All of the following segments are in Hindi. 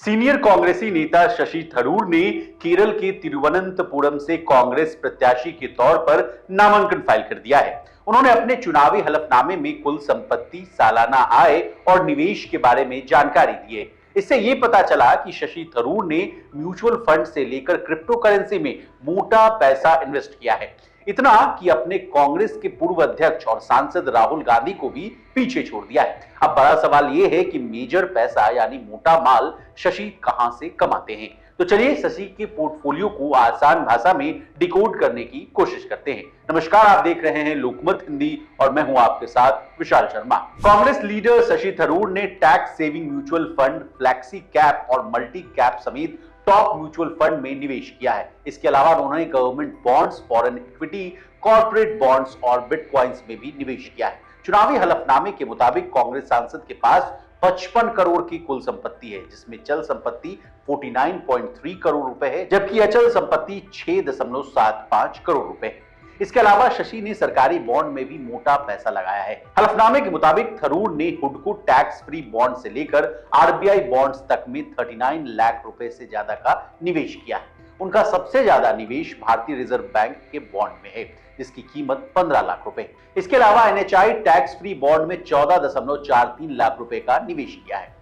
सीनियर कांग्रेसी नेता शशि थरूर ने केरल के तिरुवनंतपुरम से कांग्रेस प्रत्याशी के तौर पर नामांकन फाइल कर दिया है। उन्होंने अपने चुनावी हलफनामे में कुल संपत्ति, सालाना आय और निवेश के बारे में जानकारी दी है। इससे यह पता चला कि शशि थरूर ने म्यूचुअल फंड से लेकर क्रिप्टो करेंसी में मोटा पैसा इन्वेस्ट किया है। इतना कि अपने कांग्रेस के पूर्व अध्यक्ष और सांसद राहुल गांधी को भी पीछे छोड़ दिया है। अब बड़ा सवाल यह है कि मेजर पैसा यानी मोटा माल शशि कहां से कमाते हैं। तो चलिए शशि के पोर्टफोलियो को आसान भाषा में डिकोड करने की कोशिश करते हैं। नमस्कार, आप देख रहे हैं लोकमत हिंदी और मैं हूं आपके साथ विशाल शर्मा। कांग्रेस लीडर शशि थरूर ने tax saving mutual fund, flexi cap और मल्टी कैप समेत टॉप म्यूचुअल फंड में निवेश किया है। इसके अलावा उन्होंने government bonds, foreign equity, corporate bonds और बिटकॉइंस में भी निवेश किया है। चुनावी हलफनामे के मुताबिक कांग्रेस सांसद के पास 55 करोड़ की कुल संपत्ति है, जिसमें चल संपत्ति 49.3 करोड़ रुपए है, जबकि अचल संपत्ति 6.75 करोड़ रुपए है। इसके अलावा शशि ने सरकारी बॉन्ड में भी मोटा पैसा लगाया है। हलफनामे के मुताबिक थरूर ने हुडको टैक्स फ्री बॉन्ड से लेकर आरबीआई बॉन्ड्स तक में 39 लाख रुपए से ज्यादा का निवेश किया है। उनका सबसे ज्यादा निवेश भारतीय रिजर्व बैंक के बॉन्ड में है, जिसकी कीमत 15 लाख रुपए। इसके अलावा एनएचआई टैक्स फ्री बॉन्ड में 14.43 लाख रुपए का निवेश किया है।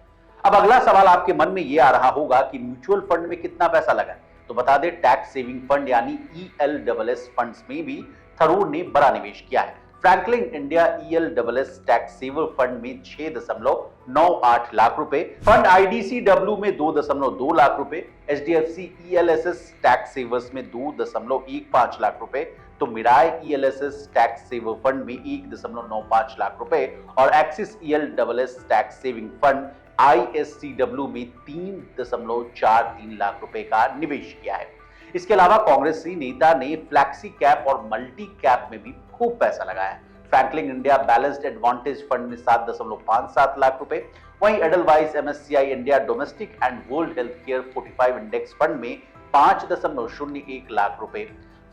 अब अगला सवाल आपके मन में यह आ रहा होगा कि म्यूचुअल फंड में कितना पैसा लगा है। तो बता दें, टैक्स सेविंग फंड यानी ELSS फंड्स में भी थरूर ने बड़ा निवेश किया है। Franklin India ELSS tax saver fund में 6.98 लाख रुपए, फंड IDCW में 2.2 लाख रुपए, HDFC ELSS टैक्स सेवर्स में 2.15 लाख रुपए, तो मिराय ELSS टैक्स सेवर फंड में 1.95 लाख रुपए और axis ELSS tax saving fund ISCW में 3.43 लाख रुपए का निवेश किया है। इसके अलावा कांग्रेसी नेता ने फ्लैक्सी कैप और मल्टी कैप में भी खूब पैसा लगाया है। Franklin India balanced advantage fund में 7.57 लाख रुपए, वहीं Edelweiss MSCI India domestic and world health care 45 index fund में 5.01 लाख रुपए,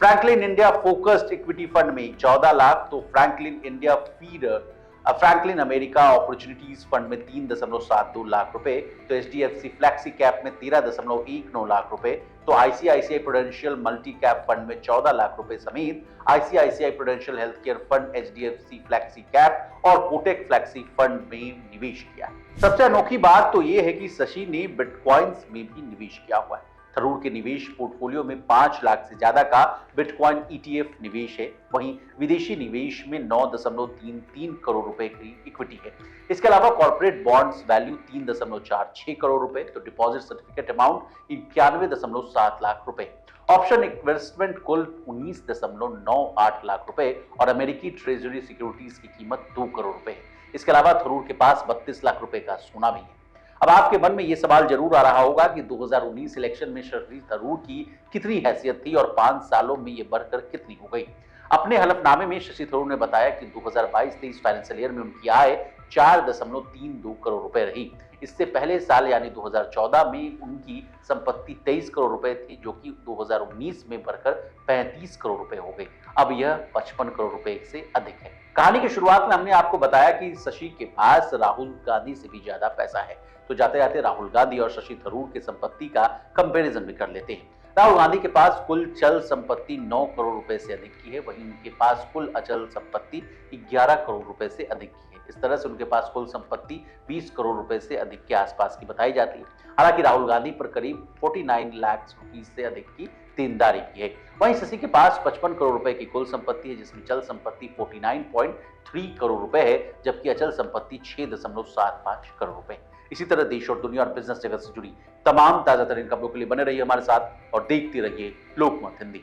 Franklin India focused equity fund में 14 लाख, तो Franklin India feeder Franklin America opportunities fund में 3.72 लाख रुपए, तो HDFC फ्लैक्सी कैप में 13.19 लाख रुपए, तो ICICI prudential multi cap fund में 14 लाख रुपए समेत ICICI prudential health care fund, HDFC flexi cap और कोटेक फ्लैक्सी फंड में निवेश किया। सबसे अनोखी बात तो यह है कि शशि ने बिटकॉइंस में भी निवेश किया हुआ है। थरूर के निवेश पोर्टफोलियो में 5 लाख से ज्यादा का बिटकॉइन ETF निवेश है, वहीं विदेशी निवेश में 9.33 करोड़ रुपए की इक्विटी है। इसके अलावा कॉर्पोरेट बॉन्ड्स वैल्यू 3.46 करोड़ रुपए, तो डिपॉजिट सर्टिफिकेट अमाउंट 91.7 लाख रुपए, ऑप्शन इन्वेस्टमेंट कुल 19.98 लाख रुपए और अमेरिकी ट्रेजरी सिक्योरिटीज की कीमत 2 करोड़ रुपए है। इसके अलावा थरूर के पास 32 लाख रुपए का सोना भी है। अब आपके मन में यह सवाल जरूर आ रहा होगा कि 2019 इलेक्शन में शशि थरूर की कितनी हैसियत थी और 5 सालों में यह बढ़कर कितनी हो गई। अपने हलफनामे में शशि थरूर ने बताया कि 2022-23 फाइनेंशियल ईयर में उनकी आय 4.32 करोड़ रुपए रही। इससे पहले साल यानी 2014 में उनकी संपत्ति 23 करोड़ रुपए थी, जो कि 2019 में बढ़कर 35 करोड़ रुपए हो गई। अब यह 55 करोड़ रुपए से अधिक है। कहानी की शुरुआत में हमने आपको बताया कि शशि के पास राहुल गांधी से भी ज्यादा पैसा है, तो जाते जाते राहुल गांधी और शशि थरूर की संपत्ति का कंपैरिजन भी कर लेते हैं। राहुल गांधी के पास कुल चल संपत्ति 9 करोड़ रुपए से अधिक की है, वहीं उनके पास कुल अचल संपत्ति 11 करोड़ रुपए से अधिक की है। इस तरह से उनके पास कुल संपत्ति 20 करोड़ रुपए से अधिक के आसपास की बताई जाती है। हालांकि राहुल गांधी पर करीब 49 लाख रुपीस से अधिक की देनदारी की है। वहीं शशि के पास 55 करोड़ रुपए की कुल संपत्ति है, जिसमें चल संपत्ति 49.3 करोड़ रुपए है, जबकि अचल संपत्ति 6.75 करोड़ रुपए। इसी तरह देश और दुनिया और बिजनेस जगत से जुड़ी तमाम ताजा तरीन खबरों के लिए बने रहिए हमारे साथ और देखते रहिए लोकमत हिंदी।